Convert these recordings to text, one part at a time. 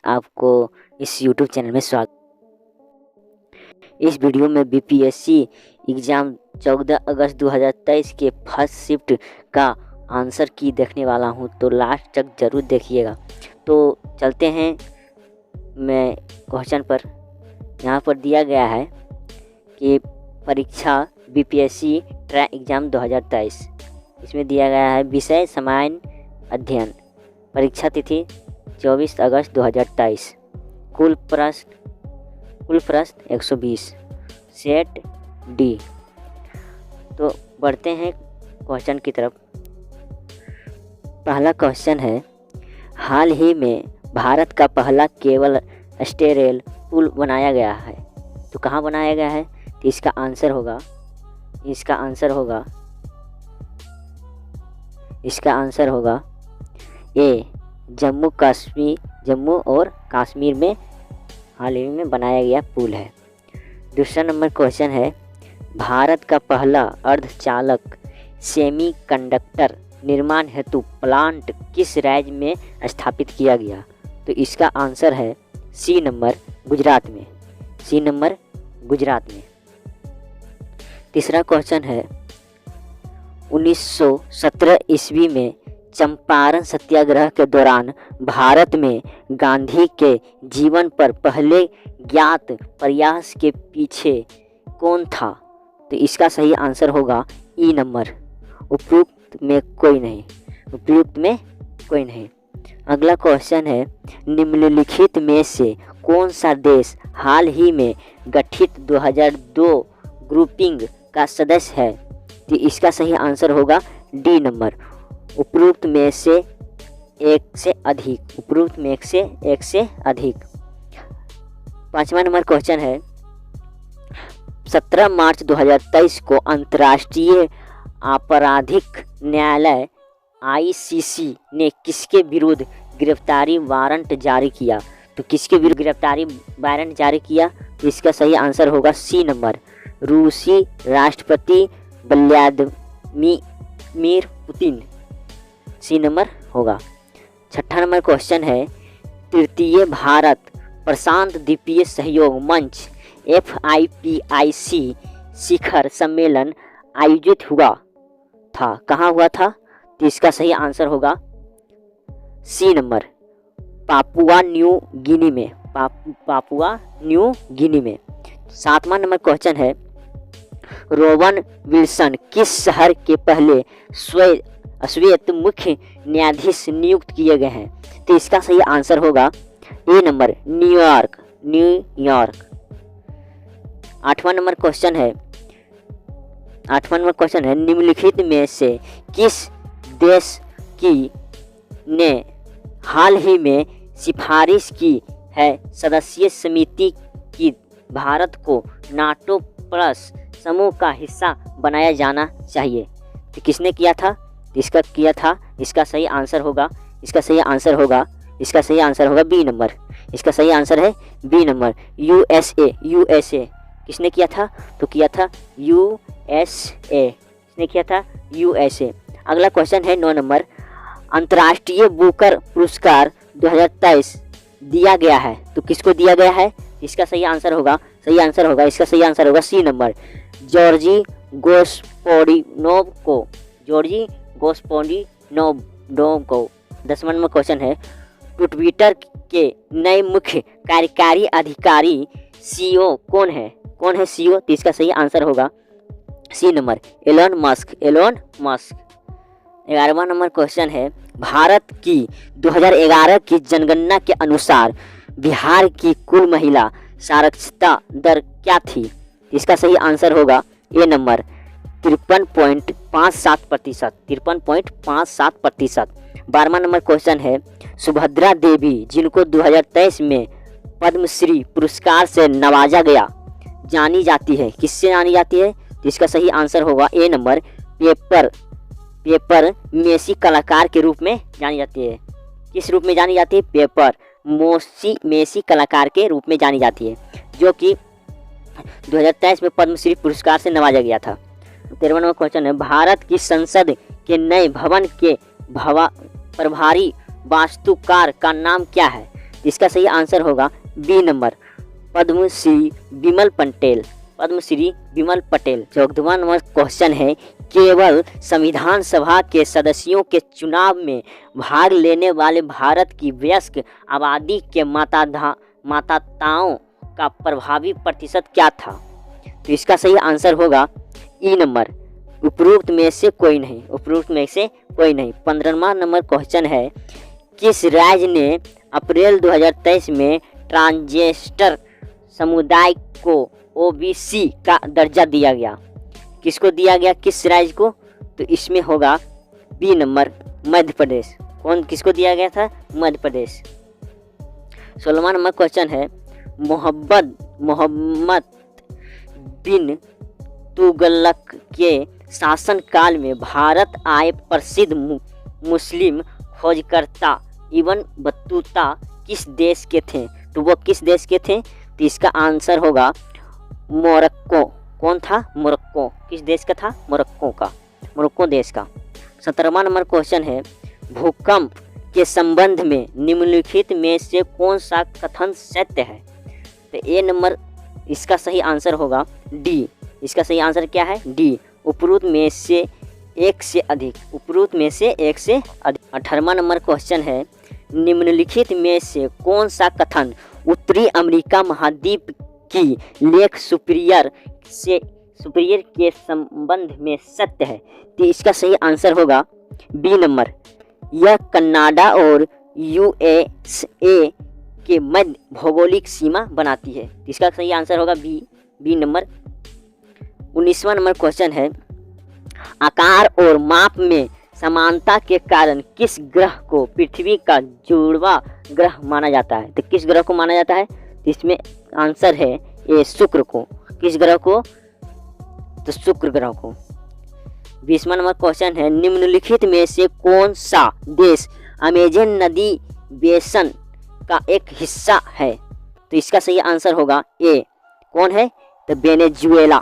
आपको इस YouTube channel में स्वागत। इस वीडियो में बीपीएससी एग्ज़ाम 14 अगस्त 2023 के फर्स्ट शिफ्ट का आंसर की देखने वाला हूं, तो लास्ट तक ज़रूर देखिएगा। तो चलते हैं मैं क्वेश्चन पर। यहाँ पर दिया गया है कि परीक्षा बीपीएससी ट्रैक एग्ज़ाम 2023, इसमें दिया गया है विषय सामान्य अध्ययन, परीक्षा तिथि 24 अगस्त 2023, कुल प्रश्न 120, सेट डी। तो बढ़ते हैं क्वेश्चन की तरफ। पहला क्वेश्चन है, हाल ही में भारत का पहला केबल स्टेरेल पुल बनाया गया है, तो कहाँ बनाया गया है? तो इसका आंसर होगा ए, जम्मू और कश्मीर में हाल ही में बनाया गया पुल है। दूसरा नंबर क्वेश्चन है, भारत का पहला अर्धचालक सेमीकंडक्टर निर्माण हेतु प्लांट किस राज्य में स्थापित किया गया? तो इसका आंसर है सी नंबर गुजरात में। तीसरा क्वेश्चन है, 1917 ईस्वी में चंपारण सत्याग्रह के दौरान भारत में गांधी के जीवन पर पहले ज्ञात प्रयास के पीछे कौन था? तो इसका सही आंसर होगा ई नंबर, उपयुक्त में कोई नहीं। अगला क्वेश्चन है, निम्नलिखित में से कौन सा देश हाल ही में गठित 2002 ग्रुपिंग का सदस्य है? तो इसका सही आंसर होगा डी नंबर, उपरोक्त में एक से अधिक। पांचवा नंबर क्वेश्चन है, 17 मार्च 2023 को अंतर्राष्ट्रीय आपराधिक न्यायालय ICC ने किसके विरुद्ध गिरफ्तारी वारंट जारी किया? तो किसके विरुद्ध गिरफ्तारी वारंट जारी किया? तो इसका सही आंसर होगा सी नंबर, रूसी राष्ट्रपति व्लादिमीर पुतिन, सी नंबर होगा। छठा नंबर क्वेश्चन है, तृतीय भारत प्रशांत द्वीपीय सहयोग मंच FIPIC शिखर सम्मेलन आयोजित हुआ था, कहाँ हुआ था? तो इसका सही आंसर होगा C number, Papua New Guinea में। सातवां नंबर क्वेश्चन है, रोवन विल्सन किस शहर के पहले श्वेत मुख्य न्यायाधीश नियुक्त किए गए हैं? तो इसका सही आंसर होगा ए नंबर, न्यूयॉर्क। आठवां नंबर क्वेश्चन है, निम्नलिखित में से किस देश ने हाल ही में सिफारिश की है सदस्य समिति की भारत को नाटो प्लस समूह का हिस्सा बनाया जाना चाहिए? तो किसने किया था? इसका सही आंसर होगा बी नंबर। इसका सही आंसर है बी नंबर, USA। किसने किया था? तो किया था USA। अगला क्वेश्चन है 9 नंबर, अंतर्राष्ट्रीय बुकर पुरस्कार 2023 दिया गया है, तो किसको दिया गया है? इसका सही आंसर होगा सी नंबर, जॉर्जी गोस्पोडिनोव को। 10वां नंबर क्वेश्चन है, ट्विटर के नए मुख्य कार्यकारी अधिकारी CEO कौन है? CEO? तो इसका सही आंसर होगा सी नंबर, एलोन मस्क। 11वां नंबर क्वेश्चन है, भारत की 2011 की जनगणना के अनुसार बिहार की कुल महिला साक्षरता दर क्या थी? इसका सही आंसर होगा ए नंबर, 53.57%। 12वां नंबर क्वेश्चन है, सुभद्रा देवी जिनको 2023 में पद्मश्री पुरस्कार से नवाजा गया जानी जाती है, किससे जानी जाती है? तो इसका सही आंसर होगा ए नंबर, पेपर मेसी कलाकार के रूप में जानी जाती है। किस रूप में जानी जाती है? पेपर मेसी कलाकार के रूप में जानी जाती है, जो कि 2023 में पद्मश्री पुरस्कार से नवाजा गया था। 13वां नंबर क्वेश्चन है, भारत की संसद के नए भवन के प्रभारी वास्तुकार का नाम क्या है? इसका सही आंसर होगा बी नंबर, पद्मश्री विमल पटेल। पद्मश्री विमल पटेल। 14वां नंबर क्वेश्चन है, केवल संविधान सभा के सदस्यों के चुनाव में भाग लेने वाले भारत की वयस्क आबादी के मतदाताओं का प्रभावी प्रतिशत क्या था? तो इसका सही आंसर होगा ई नंबर, उपरोक्त में से कोई नहीं। उपरोक्त में से कोई नहीं। 15वां नंबर क्वेश्चन है, किस राज्य ने अप्रैल 2023 में ट्रांसजेंडर समुदाय को ओबीसी का दर्जा दिया गया? किसको दिया गया, किस राज्य को? तो इसमें होगा बी नंबर, मध्य प्रदेश। कौन, किसको दिया गया था? मध्य प्रदेश। 16वां नंबर क्वेश्चन है, मोहम्मद बिन तुगलक के शासनकाल में भारत आए प्रसिद्ध मुस्लिम खोजकर्ता इब्न बतूता किस देश के थे? तो वो किस देश के थे? तो इसका आंसर होगा मोरक्को। कौन था? मोरक्को। किस देश का था? मोरक्को देश का। 17वां नंबर क्वेश्चन है, भूकंप के संबंध में निम्नलिखित में से कौन सा कथन सत्य है? तो ए नंबर, इसका सही आंसर होगा डी। इसका सही आंसर क्या है? डी, उपरोक्त में से एक से अधिक। उपरोक्त में से एक से अधिक। 18वां नंबर क्वेश्चन है, निम्नलिखित में से कौन सा कथन उत्तरी अमेरिका महाद्वीप की लेक सुपीरियर के संबंध में सत्य है? तो इसका सही आंसर होगा बी नंबर, यह कनाडा और यूएसए के मध्य भौगोलिक सीमा बनाती है। इसका सही आंसर होगा बी नंबर। 19वां नंबर क्वेश्चन है, आकार और माप में समानता के कारण किस ग्रह को पृथ्वी का जुड़वा ग्रह माना जाता है? तो किस ग्रह को माना जाता है? तो इसमें आंसर है ए, शुक्र को। किस ग्रह को? तो शुक्र ग्रह को। 20वां नंबर क्वेश्चन है, निम्नलिखित में से कौन सा देश अमेजन नदी बेसन का एक हिस्सा है? तो इसका सही आंसर होगा ए। कौन है? तो वेनेजुएला।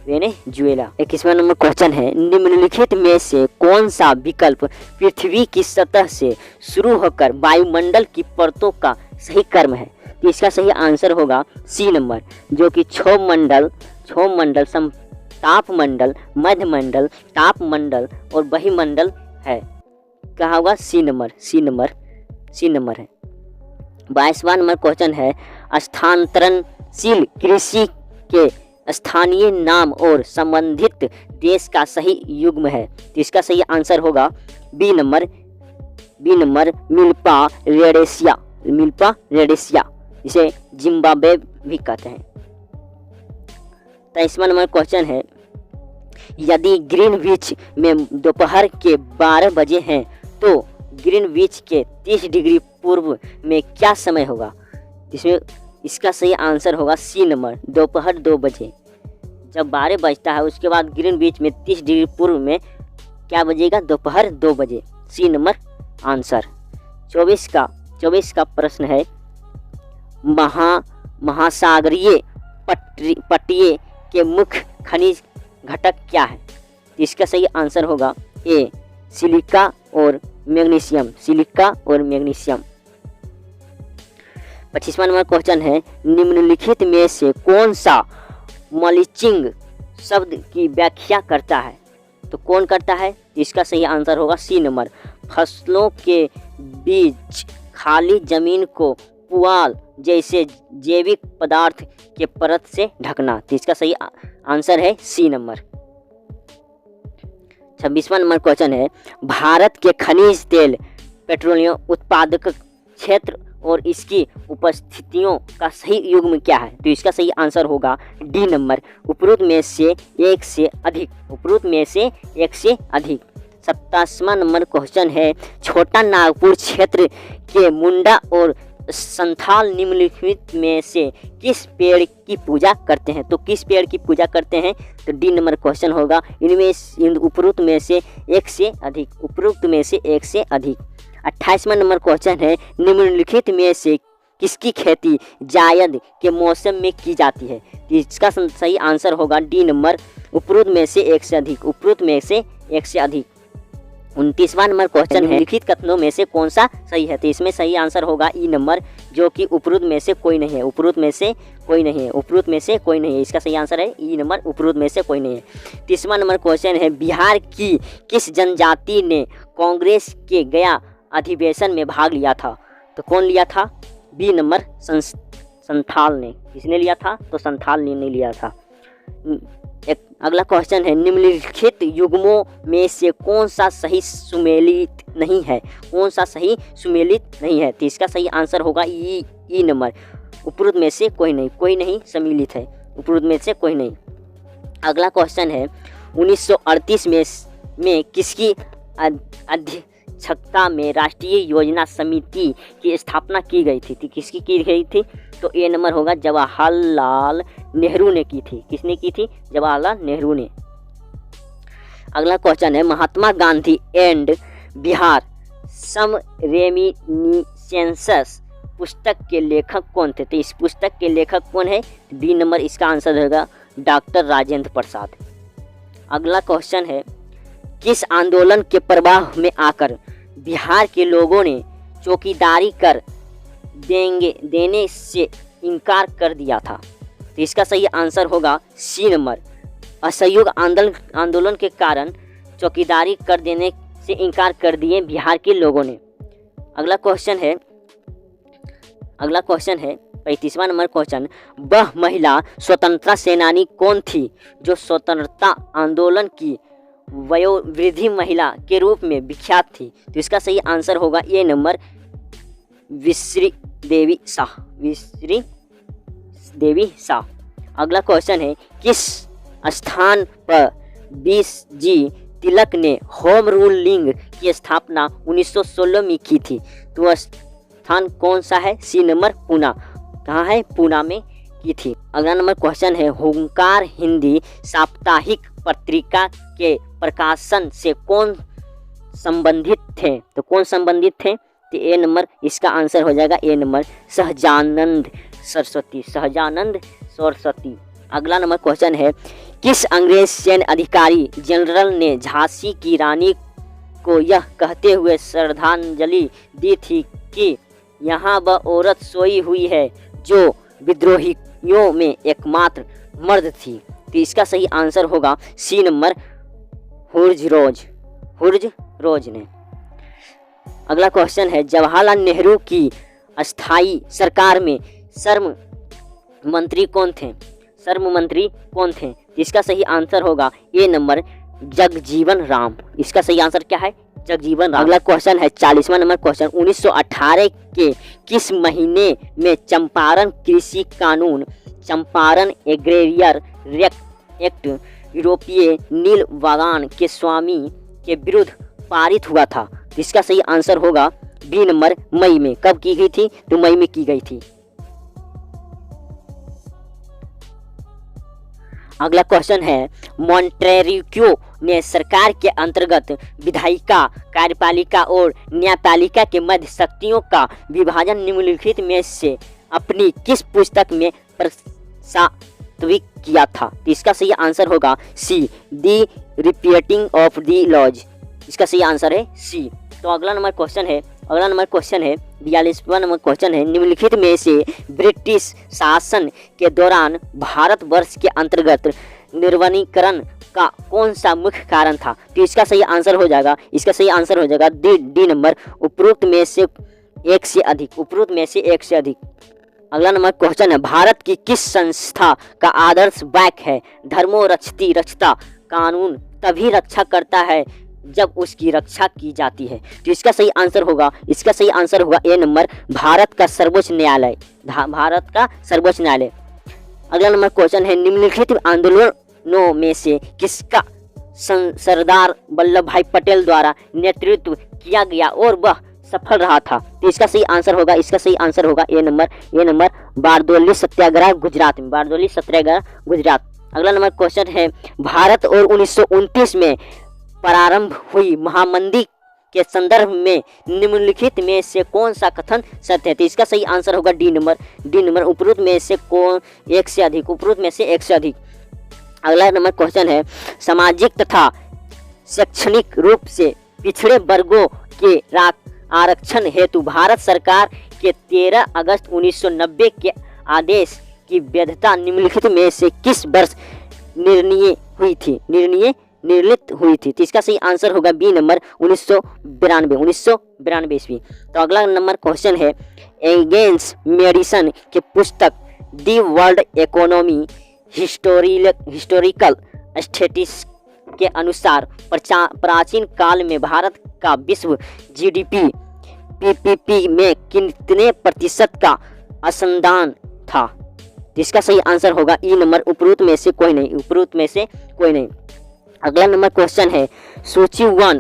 वेनेजुएला। 21वां नंबर क्वेश्चन है, निम्नलिखित में से कौन सा विकल्प पृथ्वी की सतह से शुरू होकर वायुमंडल की परतों का सही क्रम है? तो इसका सही आंसर होगा सी नंबर, जो कि क्षोभमंडल, तापमंडल, मध्यमंडल, तापमंडल और बहिमंडल है। कहा होगा सी नंबर है। 22वां नंबर क्वेश्चन है, स्थानांतरणशील कृषि के स्थानीय नाम और संबंधित देश का सही युग्म है? तो इसका सही आंसर होगा बी नंबर, मिल्पा रेडेसिया, इसे जिम्बाब्वे भी कहते हैं। 23वां नंबर क्वेश्चन है, यदि ग्रीनविच में दोपहर के 12 बजे हैं तो ग्रीनविच के 30 डिग्री पूर्व में क्या समय होगा? इसका सही आंसर होगा सी नंबर, दोपहर 2 बजे। जब 12 बजता है उसके बाद ग्रीनविच में 30 डिग्री पूर्व में क्या बजेगा? दोपहर 2 बजे। सी नंबर आंसर। 24 का प्रश्न है, महासागरीय पट्टिए के मुख्य खनिज घटक क्या है? इसका सही आंसर होगा ए, सिलिका और मैग्नीशियम। 25वां नंबर क्वेश्चन है, निम्नलिखित में से कौन सा मल्चिंग शब्द की व्याख्या करता है? तो कौन करता है? इसका सही आंसर होगा सी नंबर, फसलों के बीच खाली जमीन को पुआल जैसे जैविक पदार्थ के परत से ढकना। तो इसका सही आंसर है सी नंबर। 26वां नंबर क्वेश्चन है, भारत के खनिज तेल पेट्रोलियम उत्पादक क्षेत्र और इसकी उपस्थितियों का सही युग्म क्या है? तो इसका सही आंसर होगा डी नंबर, उपरोक्त में से एक से अधिक। 27वां नंबर क्वेश्चन है, छोटा नागपुर क्षेत्र के मुंडा और संथाल निम्नलिखित में से किस पेड़ की पूजा करते हैं? तो किस पेड़ की पूजा करते हैं? तो डी नंबर क्वेश्चन होगा इनमें उपरोक्त में से एक से अधिक। 28वां नंबर क्वेश्चन है, निम्नलिखित में से किसकी खेती जायद के मौसम में की जाती है? तो इसका सही आंसर होगा डी नंबर, उपरोक्त में से एक से अधिक। 29वां नंबर क्वेश्चन है, लिखित कथनों में से कौन सा सही है? तो इसमें सही आंसर होगा ई नंबर, जो कि उपरोक्त में से कोई नहीं है। उपरोक्त में से कोई नहीं है, उपरोक्त में से कोई नहीं है, इसका सही आंसर है ई नंबर, उपरोक्त में से कोई नहीं है। 30वां नंबर क्वेश्चन है, बिहार की किस जनजाति ने कांग्रेस के गया अधिवेशन में भाग लिया था? तो कौन लिया था? बी नंबर, संथाल ने। किसने लिया था? तो संथाल ने लिया था। एक अगला क्वेश्चन है, निम्नलिखित युग्मों में से कौन सा सही सुमेलित नहीं है? कौन सा सही सुमेलित नहीं है? तो इसका सही आंसर होगा ई नंबर, उपरोक्त में से कोई नहीं, कोई नहीं सम्मिलित है, उपरोक्त में से कोई नहीं। अगला क्वेश्चन है, 1938 में किसकी अध्यक्षता में राष्ट्रीय योजना समिति की स्थापना की गई थी? किसकी की गई थी? तो ए नंबर होगा, जवाहरलाल नेहरू ने की थी। किसने की थी? जवाहरलाल नेहरू ने। अगला क्वेश्चन है, Mahatma Gandhi and Bihar some reminiscences पुस्तक के लेखक कौन थे? तो इस पुस्तक के लेखक कौन है? बी नंबर, इसका आंसर होगा डॉक्टर राजेंद्र प्रसाद। अगला क्वेश्चन है, किस आंदोलन के प्रवाह में आकर बिहार के लोगों ने चौकीदारी कर देने से इनकार कर दिया था? तो इसका सही आंसर होगा सी नंबर, असहयोग आंदोलन के कारण चौकीदारी कर देने से इनकार कर दिए बिहार के लोगों ने। अगला क्वेश्चन है 35वां नंबर क्वेश्चन, वह महिला स्वतंत्रता सेनानी कौन थी जो स्वतंत्रता आंदोलन की वयोवृद्ध महिला के रूप में विख्यात थी? तो इसका सही आंसर होगा ए नंबर, विश्री देवी शाह। अगला क्वेश्चन है, किस स्थान पर BG तिलक ने होम रूलिंग की स्थापना 1916 में की थी? तो वह स्थान कौन सा है? C number, Poona. कहाँ है? पूना में की थी। अगला नंबर क्वेश्चन है, हुंकार हिंदी साप्ताहिक पत्रिका के प्रकाशन से कौन संबंधित थे? तो कौन संबंधित थे? तो ए नंबर, इसका आंसर हो जाएगा ए नंबर, सहजानंद सरस्वती। अगला नंबर क्वेश्चन है, किस अंग्रेज सैन्य अधिकारी जनरल ने झांसी की रानी को यह कहते हुए श्रद्धांजलि दी थी कि यहाँ वह औरत सोई हुई है जो विद्रोहियों में एकमात्र मर्द थी? तो इसका सही आंसर होगा सी नंबर, हुर्ज रोज ने। अगला क्वेश्चन है, जवाहरलाल नेहरू की अस्थाई सरकार में श्रम मंत्री कौन थे? इसका सही आंसर होगा ए नंबर, जगजीवन राम। इसका सही आंसर क्या है? जगजीवन राम। अगला क्वेश्चन है 40वां नंबर क्वेश्चन, 1918 के किस महीने में चंपारण कृषि कानून, चंपारण एग्रेरियर एक्ट यूरोपीय नील वागान के स्वामी के विरुद्ध पारित हुआ था? इसका सही आंसर होगा बी नंबर, मई में। कब की गई थी? तो मई में की गई थी। अगला क्वेश्चन है, मॉन्टेस्क्यू ने सरकार के अंतर्गत विधायिका, कार्यपालिका और न्यायपालिका के मध्य शक्तियों का विभाजन निम्नलिखित में से अपनी किस पुस्तक में प्रस्तावित किया था? तो इसका सही आंसर होगा सी, दी रिपीटिंग ऑफ द लॉज। इसका सही आंसर है सी। तो अगला नंबर क्वेश्चन है 42वां नंबर क्वेश्चन है, निम्नलिखित में से ब्रिटिश शासन के दौरान भारतवर्ष के अंतर्गत निर्वनीकरण का कौन सा मुख्य कारण था? तो इसका सही आंसर हो जाएगा डी नंबर, उपरोक्त में से एक से अधिक। अगला नंबर क्वेश्चन है, भारत की किस संस्था का आदर्श वाक्य है? धर्मो रक्षति रक्षता, कानून तभी रक्षा करता है जब उसकी रक्षा की जाती है। तो इसका सही आंसर होगा ए नंबर, भारत का सर्वोच्च न्यायालय। अगला नंबर क्वेश्चन है, निम्नलिखित आंदोलनों में से किसका सरदार वल्लभ भाई पटेल द्वारा नेतृत्व किया गया और वह सफल रहा था? तो इसका सही आंसर होगा ए नंबर, बारदोली सत्याग्रह गुजरात में। अगला नंबर क्वेश्चन है, भारत और 1929 में प्रारंभ हुई महामंदी के संदर्भ में निम्नलिखित में से कौन सा कथन सत्य है? तो इसका सही आंसर होगा डी नंबर, उपरोक्त में से एक से अधिक। अगला नंबर क्वेश्चन है, सामाजिक तथा शैक्षणिक रूप से पिछड़े वर्गों के आरक्षण हेतु भारत सरकार के 13 अगस्त 1990 के आदेश की वैधता निम्नलिखित में से किस वर्ष निर्णित हुई थी? तो इसका सही आंसर होगा बी नंबर 1992 ईस्वी। तो अगला नंबर क्वेश्चन है, एगेंस मेडिसन के पुस्तक the world economy historical statistics के अनुसार प्राचीन काल में भारत का विश्व जीडीपी पीपीपी में कितने प्रतिशत का असंदान था? इसका सही आंसर होगा ई नंबर उपरोक्त में से कोई नहीं। अगला नंबर क्वेश्चन है, सूची 1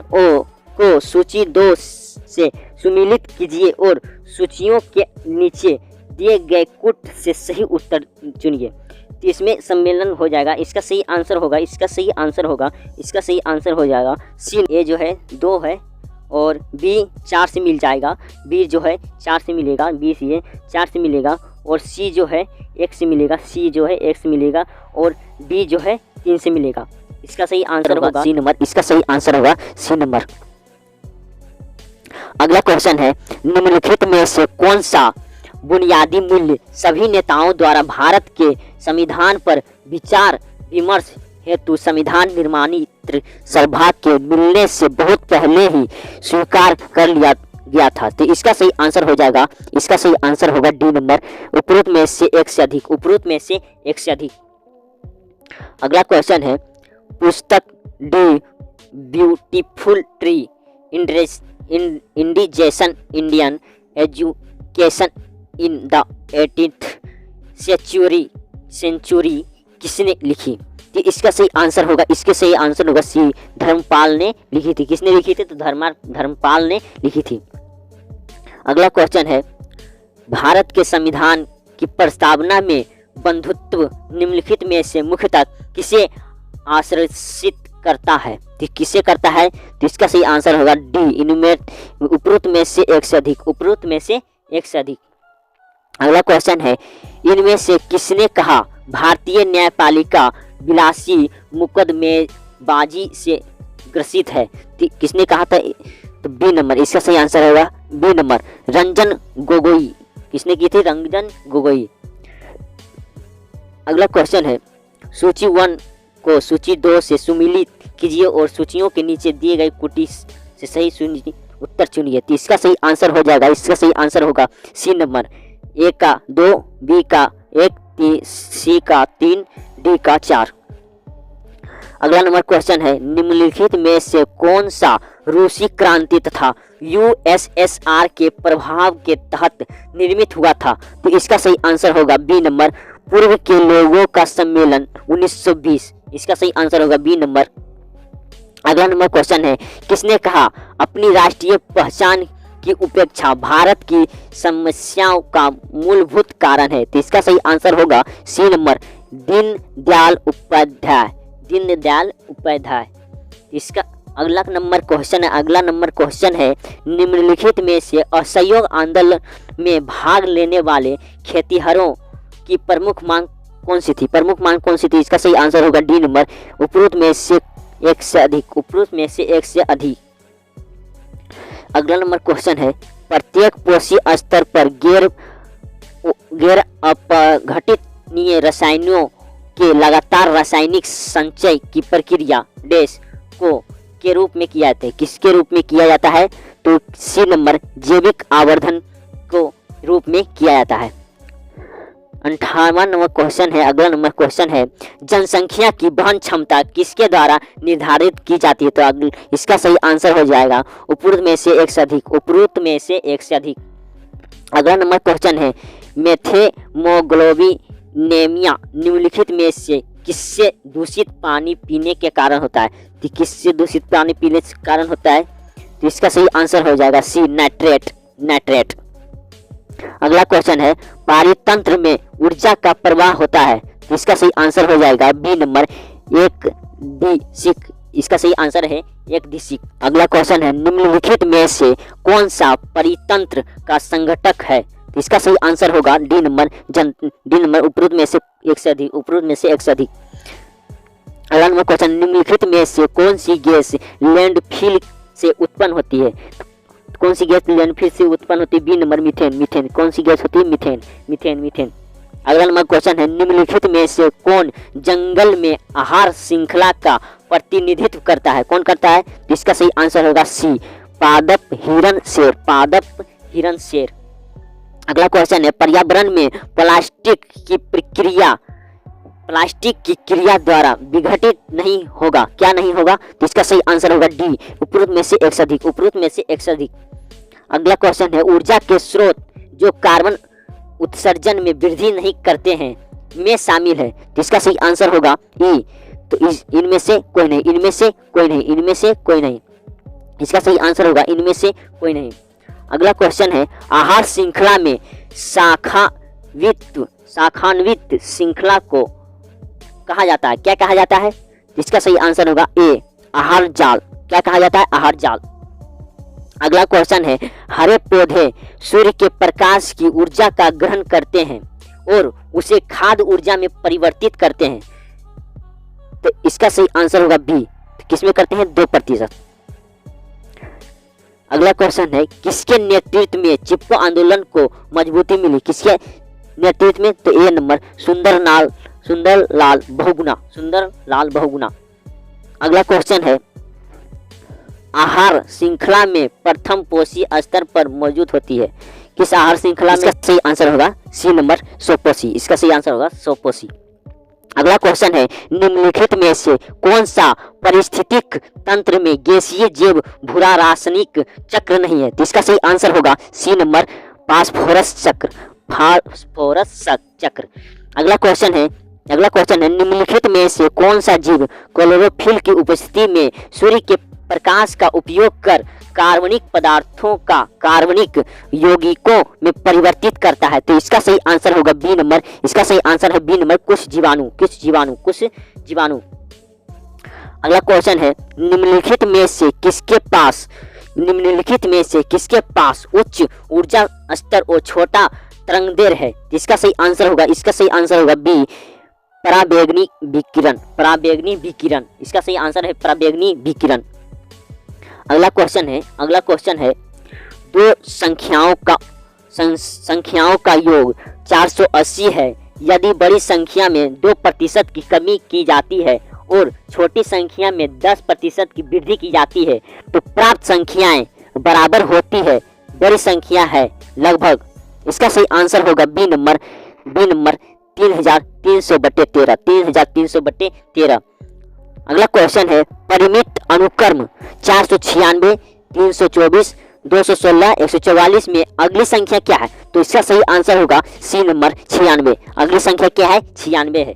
को सूची 2 से सुमिलित कीजिए और सूचियों के नीचे दिए गए कूट से सही उत्तर चुनिए। तो इसमें सम्मेलन हो जाएगा। इसका सही आंसर हो जाएगा सी। ए जो है 2 है और बी 4 से मिल जाएगा। बी जो है 4 से मिलेगा, बी सी 4 से मिलेगा और सी जो है 1 से मिलेगा, और डी जो है 3 से मिलेगा। इसका सही आंसर होगा सी नंबर। अगला क्वेश्चन है, निम्नलिखित में से कौन सा बुनियादी मूल्य सभी नेताओं द्वारा भारत के संविधान पर विचार विमर्श हेतु संविधान निर्माणी सभा के मिलने से बहुत पहले ही स्वीकार कर लिया गया था? तो इसका सही आंसर हो जाएगा डी नंबर उपरोक्त में से एक से अधिक। अगला क्वेश्चन है, पुस्तक the beautiful tree indigenous Indian education in the 18th century किसने लिखी? तो इसका सही आंसर होगा सी, धर्मपाल ने लिखी थी। किसने लिखी थी? तो धर्मपाल ने लिखी थी। अगला क्वेश्चन है, भारत के संविधान की प्रस्तावना में बंधुत्व निम्नलिखित में से मुख्यतः किसे आश्रित करता है? तो किसे करता है? तो इसका सही आंसर होगा डी, इनमें उपरोक्त में से एक से अधिक। अगला क्वेश्चन है, इनमें से किसने कहा भारतीय न्यायपालिका विलासी मुकदमेबाजी से ग्रसित है? तो किसने कहा था? तो बी नंबर। इसका सही आंसर होगा बी नंबर, रंजन गोगोई। किसने की थी? रंजन गोगोई। अगला क्वेश्चन है, सूची 1 को सूची 2 से सुमिलित कीजिए और सूचियों के नीचे दिए गए कुटी से सही उत्तर चुनिए। तो इसका सही आंसर होगा सी नंबर, ए का 2, बी का 1, सी का 3, डी का 4। अगला नंबर क्वेश्चन है, निम्नलिखित में से कौन सा रूसी क्रांति तथा यूएसएसआर के प्रभाव के तहत निर्मित हुआ था? तो इसका सही आंसर होगा बी नंबर, पूर्व के लोगों का सम्मेलन 1920। इसका सही आंसर होगा बी नंबर। अगला नंबर क्वेश्चन है, किसने कहा अपनी राष्ट्रीय पहचान की उपेक्षा भारत की समस्याओं का मूलभूत कारण है? तो इसका सही आंसर होगा सी नंबर, दीनदयाल उपाध्याय। इसका अगला नंबर क्वेश्चन है, निम्नलिखित में से असहयोग आंदोलन में भाग लेने वाले खेतिहरों की प्रमुख मांग कौन सी थी? इसका सही आंसर होगा डी नंबर, उपरोक्त में से एक से अधिक। अगला नंबर क्वेश्चन है, प्रत्येक पोषी स्तर पर गैर अपघटनीय रसायनों के लगातार रासायनिक संचय की प्रक्रिया डैश के रूप में किया जाता है? किसके रूप में किया जाता है? तो सी नंबर, जैविक आवर्धन को रूप में किया जाता है। 58वां नंबर क्वेश्चन है। अगला नंबर क्वेश्चन है, जनसंख्या की वहन क्षमता किसके द्वारा निर्धारित की जाती है? तो इसका सही आंसर हो जाएगा उपरोक्त में से एक से अधिक। अगला नंबर क्वेश्चन है, मेथेमोग्लोबिनेमिया निम्नलिखित में से किससे दूषित पानी पीने के कारण होता है? तो किससे दूषित पानी पीने के कारण होता है? तो इसका सही आंसर हो जाएगा सी, नाइट्रेट। अगला क्वेश्चन है, पारितंत्र में ऊर्जा का प्रवाह होता है? तो इसका सही आंसर हो जाएगा बी नंबर, एक दिशिक। इसका सही आंसर है एक दिशिक। अगला क्वेश्चन है, निम्नलिखित में से कौन सा परितंत्र का संघटक है? तो इसका सही आंसर होगा डी नंबर, उपरोक्त में से एक से अधिक। अगला नंबर क्वेश्चन, निम्नलिखित में से कौन सी गैस लैंडफिल से उत्पन्न होती है। कौन सी गैस लीलैंड फिर से उत्पन्न होती है? B number methane. मीथेन कौन सी गैस होती है? मीथेन। Methane methane. अगला नंबर क्वेश्चन है, निम्नलिखित में से कौन जंगल में आहार श्रृंखला का प्रतिनिधित्व करता है? कौन करता है? तो इसका सही आंसर होगा सी, पादप हिरण शेर। पादप हिरण शेर। अगला क्वेश्चन है, पर्यावरण में प्लास्टिक की क्रिया द्वारा विघटित नहीं होगा। क्या नहीं होगा? तो इसका सही आंसर होगा डी, उपरोक्त में से एक से अधिक। उपरोक्त में से एक से अधिक। अगला क्वेश्चन है, ऊर्जा के स्रोत जो कार्बन उत्सर्जन में वृद्धि नहीं करते हैं में शामिल है। तो इसका सही आंसर होगा ई। तो इनमें से कोई नहीं, इनमें से कोई नहीं, इनमें से कोई नहीं। इसका सही आंसर होगा इनमें से कोई नहीं। अगला क्वेश्चन है, आहार श्रृंखला में शाखान्वित श्रृंखला को कहा जाता है? क्या कहा जाता है? इसका सही आंसर होगा ए, आहार जाल। क्या कहा जाता है? आहार जाल। अगला क्वेश्चन है, हरे पौधे सूर्य के प्रकाश की ऊर्जा का ग्रहण करते हैं और उसे खाद्य ऊर्जा में परिवर्तित करते हैं। तो इसका सही आंसर होगा बी। तो किसमें करते हैं? 2%। अगला क्वेश्चन है, किसके नेतृत्व में चिपको आंदोलन को मजबूती मिली? किसके नेतृत्व में? तो ए नंबर सुंदरलाल बहुगुणा। अगला क्वेश्चन है, आहार श्रृंखला में प्रथम पोषी स्तर पर मौजूद होती है। किस आहार श्रृंखला में? इसका सही आंसर होगा सी नंबर सोपोसी। इसका सही आंसर होगा सोपोसी। अगला क्वेश्चन है, निम्नलिखित में से कौन सा पारिस्थितिक तंत्र में गैसीय जैव भूरा रासायनिक चक्र नहीं है? तो इसका सही आंसर होगा सी नंबर फास्फोरस चक्र। अगला क्वेश्चन है, निम्नलिखित में से कौन सा जीव क्लोरोफिल की उपस्थिति में सूर्य के प्रकाश का उपयोग कर कार्बनिक पदार्थों का कार्बनिक यौगिकों में परिवर्तित करता है? तो इसका सही आंसर होगा बी नंबर। इसका सही आंसर है बी नंबर, कुछ जीवाणु। अगला क्वेश्चन है, निम्नलिखित में से किसके पास उच्च ऊर्जा स्तर और छोटा तरंगदैर्घ्य है? इसका सही आंसर होगा बी, पराबैंगनी विकिरण। इसका सही आंसर है पराबैंगनी विकिरण। अगला क्वेश्चन है, दो संख्याओं का योग 480 है। यदि बड़ी संख्या में 2% की कमी की जाती है और छोटी संख्या में 10% की वृद्धि की जाती है तो प्राप्त संख्याएं बराबर होती है। बड़ी संख्या है लगभग। इसका सही आंसर होगा बी नंबर 3300/13। अगला क्वेश्चन है, परिमित अनुक्रम 496, 324, 216, 144 में अगली संख्या क्या है? तो इसका सही आंसर होगा सी नंबर 96। अगली संख्या क्या है? 96 है।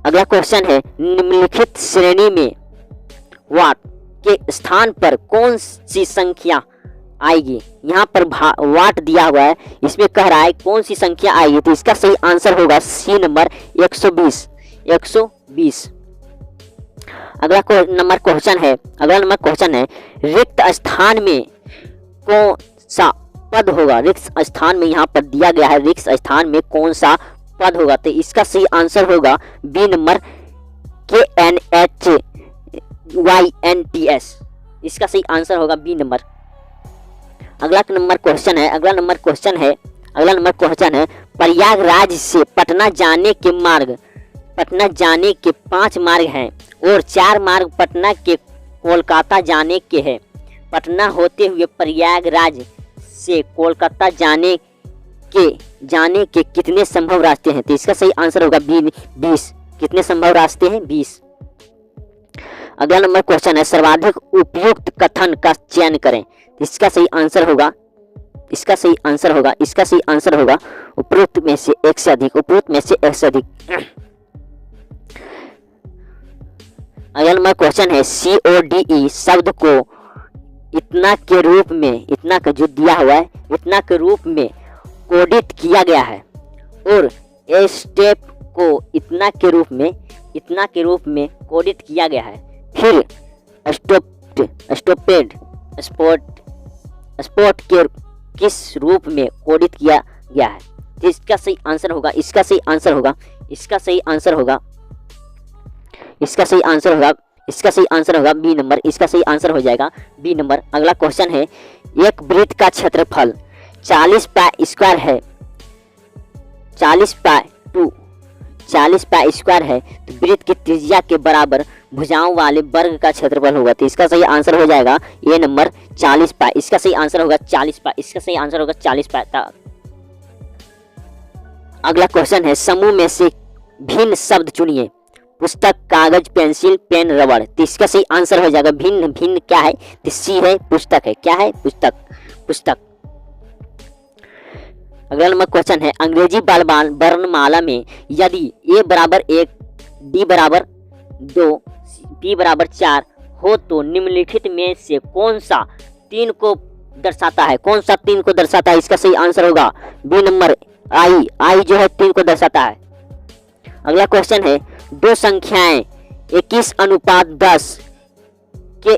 अगला क्वेश्चन है, निम्नलिखित श्रेणी में वाट के स्थान पर कौन सी संख्या आएगी? यहाँ पर वाट दिया हुआ है, इसमें कह रहा है कौन सी संख्या आएगी। तो इसका सही आंसर होगा सी नंबर 120। अगला नंबर क्वेश्चन है, रिक्त स्थान में कौन सा पद होगा? रिक्त स्थान में यहाँ पर दिया गया है, रिक्त स्थान में कौन सा पद होगा? तो इसका सही आंसर होगा बी नंबर KNHYNTS। इसका सही आंसर होगा बी नंबर। अगला नंबर क्वेश्चन है, प्रयागराज से पटना जाने के 5 मार्ग हैं और 4 मार्ग पटना के कोलकाता जाने के हैं। पटना होते हुए प्रयागराज से कोलकाता जाने के कितने संभव रास्ते हैं? तो इसका सही आंसर होगा 20। कितने संभव रास्ते हैं? 20। अगला नंबर क्वेश्चन है, सर्वाधिक उपयुक्त कथन का चयन करें। इसका सही आंसर होगा उपरोक्त में से एक से अधिक। अगला नंबर क्वेश्चन है, CODE शब्द को इतना के रूप में कोडित किया गया है और स्टेप को इतना के रूप में कोडित किया गया है। फिर स्पोर्ट के किस रूप में कोडित किया गया है? इसका सही आंसर होगा इसका सही आंसर होगा बी नंबर, इसका सही आंसर हो जाएगा बी नंबर। अगला क्वेश्चन है, एक वृत्त का क्षेत्रफल 40 पाई स्क्वायर है, 40 पाई स्क्वायर है, तो वृत्त की त्रिज्या के बराबर भुजाओं वाले वर्ग का क्षेत्रफल होगा। तो इसका सही आंसर हो जाएगा ए नंबर 40 पाई, इसका सही आंसर होगा 40 पाई, इसका सही आंसर होगा 40 पाई। अगला क्वेश्चन है, समूह में से भिन्न शब्द चुनिए, पुस्तक, कागज, पेंसिल, पेन, रबड़। तो इसका सही आंसर हो जाएगा भिन्न, भिन्न क्या है, तो सी है पुस्तक है, क्या है पुस्तक, पुस्तक। अगला नंबर क्वेश्चन है, अंग्रेजी वर्णमाला में यदि ए बराबर 1, डी बराबर 2, बी बराबर 4 हो तो निम्नलिखित में से कौन सा 3 को दर्शाता है, कौन सा 3 को दर्शाता है। इसका सही आंसर होगा बी नंबर आई जो है 3 को दर्शाता है। अगला क्वेश्चन है, दो संख्याएं 21:10 के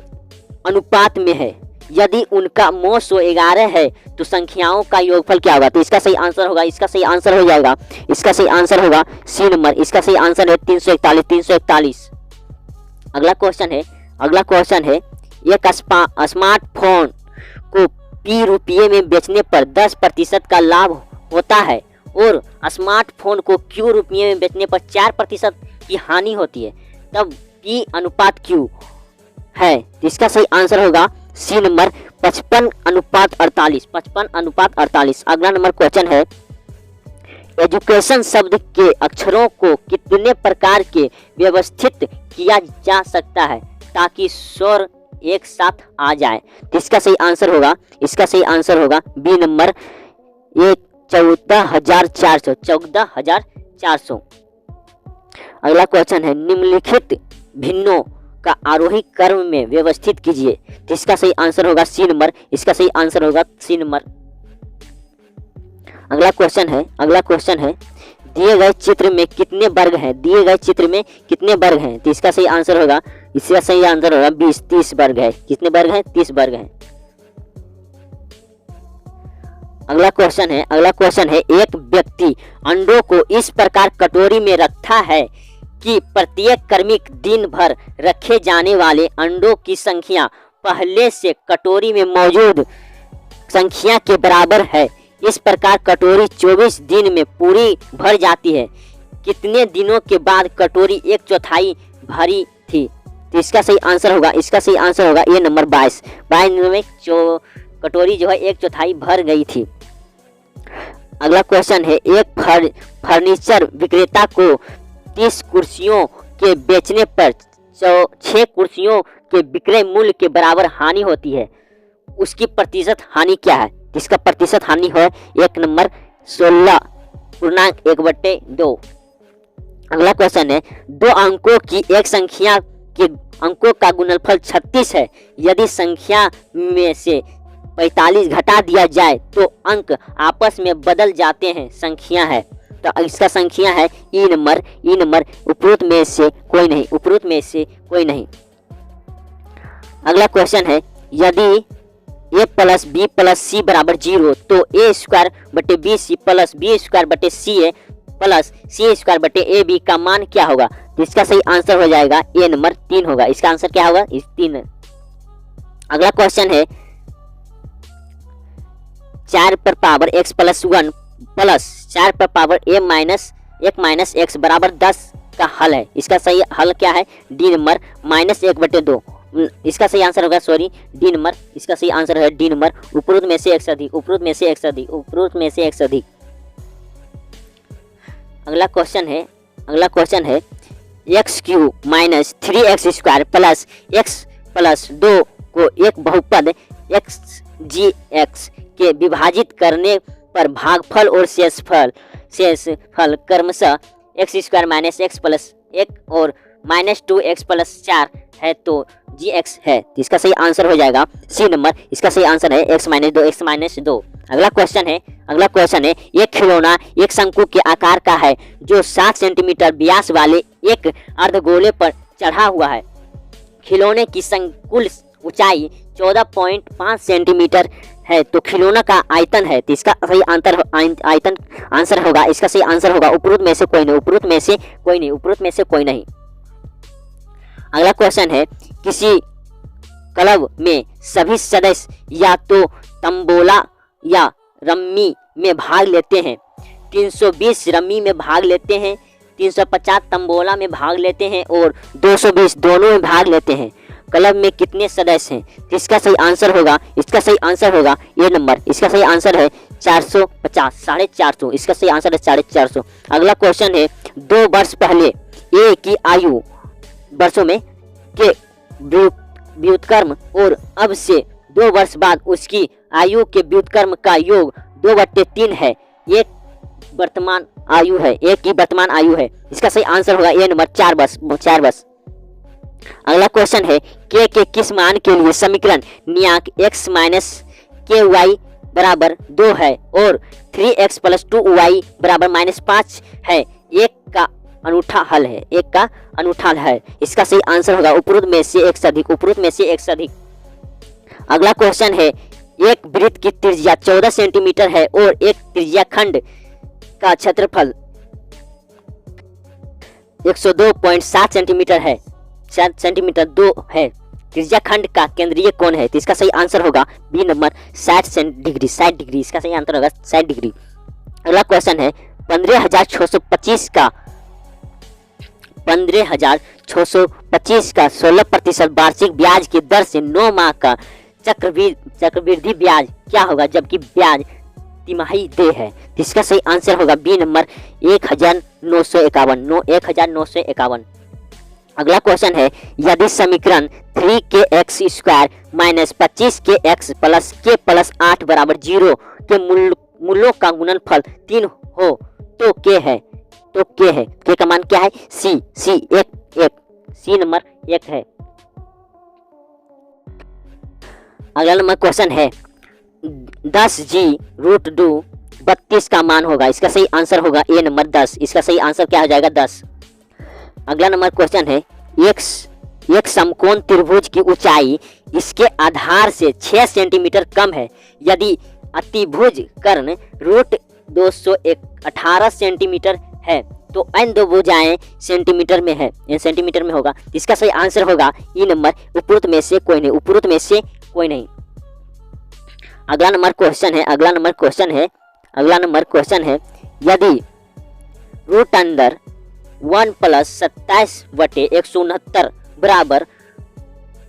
अनुपात में है, यदि उनका मोल 111 है तो संख्याओं का योगफल क्या होगा। तो इसका सही आंसर होगा, इसका सही आंसर हो जाएगा, इसका सही आंसर होगा सी नंबर, इसका सही आंसर है 341। अगला क्वेश्चन है, एक स्मार्टफोन को P रुपये में बेचने पर 10% का लाभ होता है और स्मार्टफोन को Q रुपये में बेचने पर 4% की हानि होती है, तब P अनुपात Q है। तो इसका सही आंसर होगा सी नंबर 55:48, 55:48। अगला नंबर क्वेश्चन है, एजुकेशन शब्द के अक्षरों को कितने प्रकार के व्यवस्थित किया जा सकता है ताकि स्वर एक साथ आ जाए। तो इसका सही आंसर होगा, इसका सही आंसर होगा बी नंबर 14,400। अगला क्वेश्चन है, निम्नलिखित भिन्नों का आरोही क्रम में व्यवस्थित कीजिए। तो इसका सही आंसर होगा सी नंबर, इसका सही आंसर होगा सी नंबर। अगला क्वेश्चन है, दिए गए चित्र में कितने वर्ग हैं, दिए गए चित्र में कितने वर्ग हैं। तो इसका सही आंसर होगा, इसका सही आंसर होगा 30 वर्ग है। कितने वर्ग हैं, 30 वर्ग हैं। अगला क्वेश्चन है, एक व्यक्ति अंडों को इस प्रकार कटोरी में रखता है कि प्रत्येक क्रमिक दिन भर रखे जाने वाले अंडों की संख्या पहले से कटोरी में मौजूद संख्या के बराबर है। इस प्रकार कटोरी 24 दिन में पूरी भर जाती है। कितने दिनों के बाद कटोरी 1/4 भरी थी। तो इसका सही आंसर होगा, इसका सही आंसर होगा ये नंबर 22 दिनों में कटोरी जो है 1/4 भर गई थी। अगला क्वेश्चन है, एक फर्नीचर विक्रेता को 30 कुर्सियों के बेचने पर 6 कुर्सियों के विक्रय मूल्य के बराबर हानि होती है, उसकी प्रतिशत हानि क्या है। इसका प्रतिशत हानि है 1 नंबर 16.1/2। अगला क्वेश्चन है, 2 अंकों की एक संख्या के अंकों का गुणनफल 36 है, यदि संख्या में से 45 घटा दिया जाए तो अंक आपस में बदल जाते हैं, संख्या है। तो इसका संख्या है ई नंबर उपरोक्त में से कोई नहीं। अगला क्वेश्चन है, यदि a + b + c बराबर 0 तो a² + bc + b² ca + c² ab का मान क्या होगा। तो इसका सही आंसर हो जाएगा ए नंबर 3 होगा। इसका आंसर क्या होगा, इस 3। अगला क्वेश्चन है, 4x + 1 + 4 a - x बराबर 10 का हल है। इसका सही हल क्या है, डी नंबर -1/2। इसका सही आंसर होगा डी नंबर, इसका सही आंसर है डी नंबर, उपरोक्त में से एक से अधिक। अगला क्वेश्चन है, x³ - 3x² + x + 2 को एक बहुपद xgx के विभाजित करने पर भागफल और शेषफल क्रमशः x² - x + 1 और -2x + 4 है तो gx है। तो इसका सही आंसर हो जाएगा सी नंबर, इसका सही आंसर है x - 2। अगला क्वेश्चन है, एक खिलौना एक शंकु के आकार का है जो 7 सेंटीमीटर व्यास वाले एक अर्धगोले पर चढ़ा हुआ है। खिलौने की कुल ऊंचाई 14.5 सेंटीमीटर है तो खिलौना का आयतन है। तो इसका सही आंसर होगा, इसका सही आंसर होगा उपरोक्त में से कोई नहीं। अगला क्वेश्चन है, किसी क्लब में सभी सदस्य या तो तंबोला या रम्मी में भाग लेते हैं। 320 रम्मी में भाग लेते हैं, 350 तंबोला में भाग लेते हैं और 220 दोनों में भाग लेते हैं। क्लब में कितने सदस्य हैं? तो इसका सही आंसर होगा, इसका सही आंसर होगा ए नंबर। इसका सही आंसर है 450, 450। इसका सही आंसर है 450। अगला क्वेश्चन है, 2 वर्ष पहले ए की आयु वर्षों में के व्युत्क्रम और अब से 2 वर्ष बाद उसकी आयु के व्युत्क्रम का योग 2/3 है। एक वर्तमान आयु है, एक की वर्तमान आयु है। इसका सही आंसर होगा ए नंबर 4 वर्ष। अगला क्वेश्चन है, के किस मान के लिए समीकरण नियाक x - ky बराबर 2 है और 3x + 2y बराबर -5 है। एक का अनूठा हल है, एक का अनूठा हल है। इसका सही आंसर होगा उपरोक्त में से एक से अधिक, उपरोक्त में से एक से अधिक। अगला क्वेश्चन है, एक वृत्त की त्रिज्या 14 सेंटीमीटर है और एक त्रिज्याखंड का क्षेत्रफल 102.7 सेंटीमीटर है, 7 सेंटीमीटर 2 है। त्रिज्याखंड का केंद्रीय कोण है। तो इसका सही आंसर होगा बी नंबर 60 डिग्री। इसका सही आंसर होगा 60 डिग्री। अगला क्वेश्चन है, 15,625 का 16% वार्षिक ब्याज की दर से 9 माह का चक्रवृद्धि ब्याज क्या होगा जबकि ब्याज तिमाही देय है। इसका सही आंसर होगा बी नंबर 1951। अगला क्वेश्चन है, यदि समीकरण 3kx² - 25kx + k + 8 बराबर 0 के मूलों का गुणनफल 3 हो तो k है। k का मान क्या है? सी नंबर 1 है। अगला नंबर क्वेश्चन है, 10g√2 32 का मान होगा। इसका सही आंसर होगा ए नंबर 10। इसका सही आंसर क्या हो जाएगा? 10। अगला नंबर क्वेश्चन है, एक समकोण त्रिभुज की ऊंचाई इसके आधार से 6 सेंटीमीटर कम है। यदि अतिभुज कर्ण √218 सेंटीमीटर है तो अन्य दो भुजाएं सेंटीमीटर में है, सेंटीमीटर में होगा। इसका सही आंसर होगा ई नंबर, उपरोक्त में से कोई नहीं। अगला नंबर क्वेश्चन है, यदि रूट अंदर 1 + 27/169 बराबर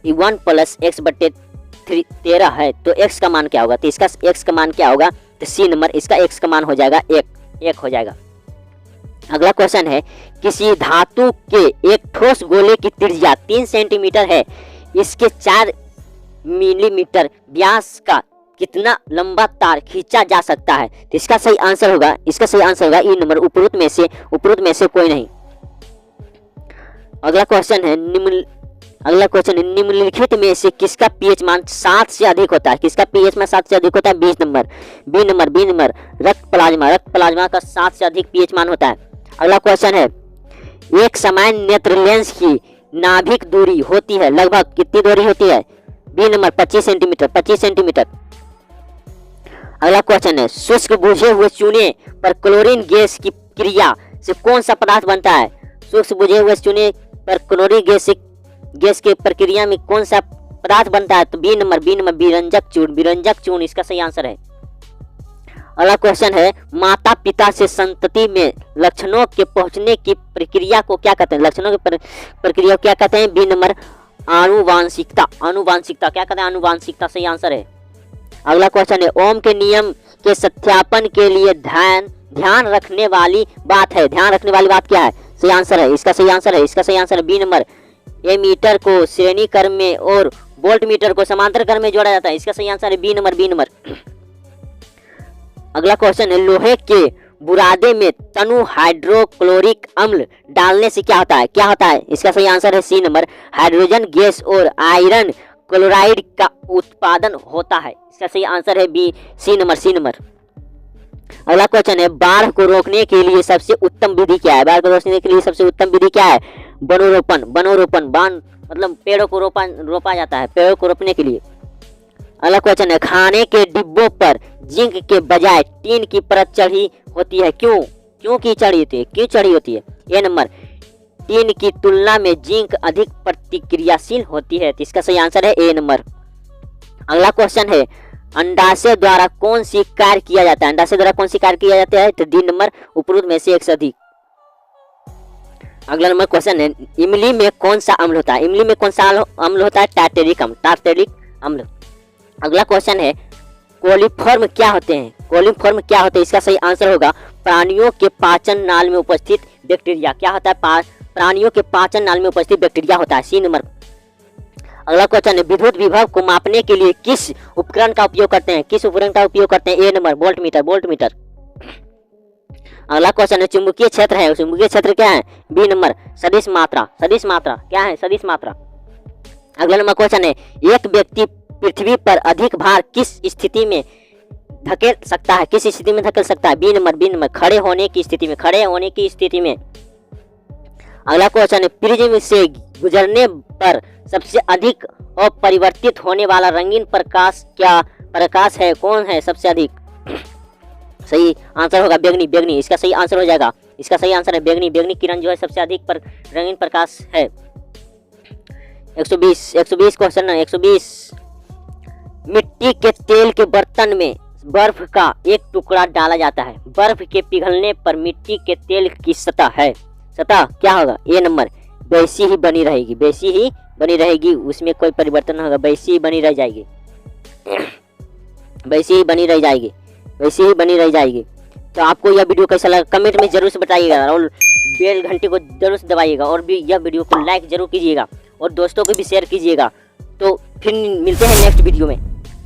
1 + x/13 है तो x का मान क्या होगा? तो इसका x का मान क्या होगा? तो सी नंबर, इसका x का मान हो जाएगा 1 हो जाएगा। अगला क्वेश्चन है, किसी धातु के एक ठोस गोले की त्रिज्या 3 सेंटीमीटर है। इसके 4 मिलीमीटर व्यास का कितना लंबा तार खींचा जा सकता है? तो इसका सही आंसर होगा ई नंबर, उपरोक्त में से कोई नहीं। अगला क्वेश्चन है, निम्नलिखित में से किसका पीएच मान 7 से अधिक होता है? किसका पीएच मान 7 से अधिक होता है? बी नंबर रक्त प्लाज्मा का 7 से अधिक पीएच मान होता है। अगला क्वेश्चन है, एक समान नेत्र लेंस की नाभिक दूरी होती है लगभग कितनी दूरी होती है? B number 25 centimetre. अगला क्वेश्चन है, शुष्क बुझे हुए चूने पर क्लोरीन गैस की क्रिया से कौन सा पदार्थ बनता है? शुष्क बुझे हुए चूने पर क्लोरीन गैस के प्रक्रिया में कौन सा पदार्थ बनता है? तो बी नंबर विरंजक चूर्ण इसका सही आंसर है। अगला क्वेश्चन है, माता पिता से संतति में लक्षणों के पहुंचने की प्रक्रिया को क्या कहते हैं? प्रक्रिया क्या कहते हैं? बी नंबर आनुवांशिकता क्या कहते हैं? आनुवांशिकता सही आंसर है। अगला क्वेश्चन है, ओम के नियम के सत्यापन के लिए ध्यान रखने वाली बात क्या है? सही आंसर है, इसका सही आंसर है बी नंबर, एमीटर को श्रेणी क्रम में और वोल्ट मीटर को समांतर क्रम में जोड़ा जाता है। इसका सही आंसर है बी नंबर। अगला क्वेश्चन है, लोहे के बुरादे में तनु हाइड्रोक्लोरिक अम्ल डालने से क्या होता है? इसका सही आंसर है सी नंबर, हाइड्रोजन गैस और आयरन क्लोराइड का उत्पादन होता है। इसका सही आंसर है बी सी नंबर। अगला क्वेश्चन है, बाढ़ को रोकने के लिए सबसे उत्तम विधि क्या है? वनोरोपण मतलब पेड़ों को रोपा जाता है, पेड़ों को रोपने के लिए। अगला क्वेश्चन है, खाने के डिब्बों पर जिंक के बजाय टीन की परत चढ़ी होती है, क्यों चढ़ी होती है? ए नंबर, टीन की तुलना में जिंक अधिक प्रतिक्रियाशील होती है। तो इसका सही आंसर है ए नंबर। अगला क्वेश्चन है अंडाशय द्वारा कौन सी कार्य किया जाता है? अंडाशय द्वारा कौन सी कार्य किया जाता है? तो डी नंबर, उपरोक्त में से एक से अधिक। अगला नंबर क्वेश्चन है इमली में कौन सा अम्ल होता है? इमली में कौन सा अम्ल होता है? टार्टेरिक अम्ल, टार्टेरिक अम्ल। अगला क्वेश्चन है कोलिफॉर्म क्या होते हैं? कोलिफॉर्म क्या होते हैं? इसका सही आंसर होगा प्राणियों के पाचन नाल में उपस्थित बैक्टीरिया। क्या होता है? प्राणियों के पाचन नाल में उपस्थित बैक्टीरिया होता है, सी नंबर। अगला क्वेश्चन है विद्युत विभव को मापने के लिए किस उपकरण का उपयोग करते हैं? किस उपकरण का उपयोग करते हैं? ए नंबर, वोल्टमीटर, वोल्टमीटर। अगला क्वेश्चन है चुंबकीय क्षेत्र है, चुंबकीय क्षेत्र क्या है? बी नंबर, सदिश मात्रा, सदिश मात्रा क्या है? सदिश मात्रा। अगला नंबर क्वेश्चन है एक व्यक्ति पृथ्वी पर अधिक भार किस स्थिति में धकेल सकता है? किस स्थिति में धकेल सकता है? बी नंबर, बी नंबर, खड़े होने की स्थिति में, खड़े होने की स्थिति में। अगला क्वेश्चन है प्रिज्म से गुजरने पर सबसे अधिक अपरिवर्तित होने वाला रंगीन प्रकाश क्या प्रकाश है? कौन है सबसे अधिक? सही आंसर होगा बैगनी, बैगनी। इसका सही आंसर हो जाएगा, इसका सही आंसर है बैगनी। बैगनी किरण जो है सबसे अधिक रंगीन प्रकाश है। 120 क्वेश्चन है 120। मिट्टी के तेल के बर्तन में बर्फ का एक टुकड़ा डाला जाता है। बर्फ के पिघलने पर मिट्टी के तेल की सतह क्या होगा? ए नंबर, वैसी ही बनी रहेगी, वैसी ही बनी रहेगी, उसमें कोई परिवर्तन नहीं होगा, वैसी ही बनी रह जाएगी, वैसी ही बनी रह जाएगी, वैसी ही बनी रह जाएगी। तो आपको यह वीडियो कैसा लगा कमेंट में जरूर से बताइएगा और बेल घंटी को जरूर से दबाइएगा और भी यह वीडियो को लाइक जरूर कीजिएगा और दोस्तों को भी शेयर कीजिएगा। तो फिर मिलते हैं नेक्स्ट वीडियो में।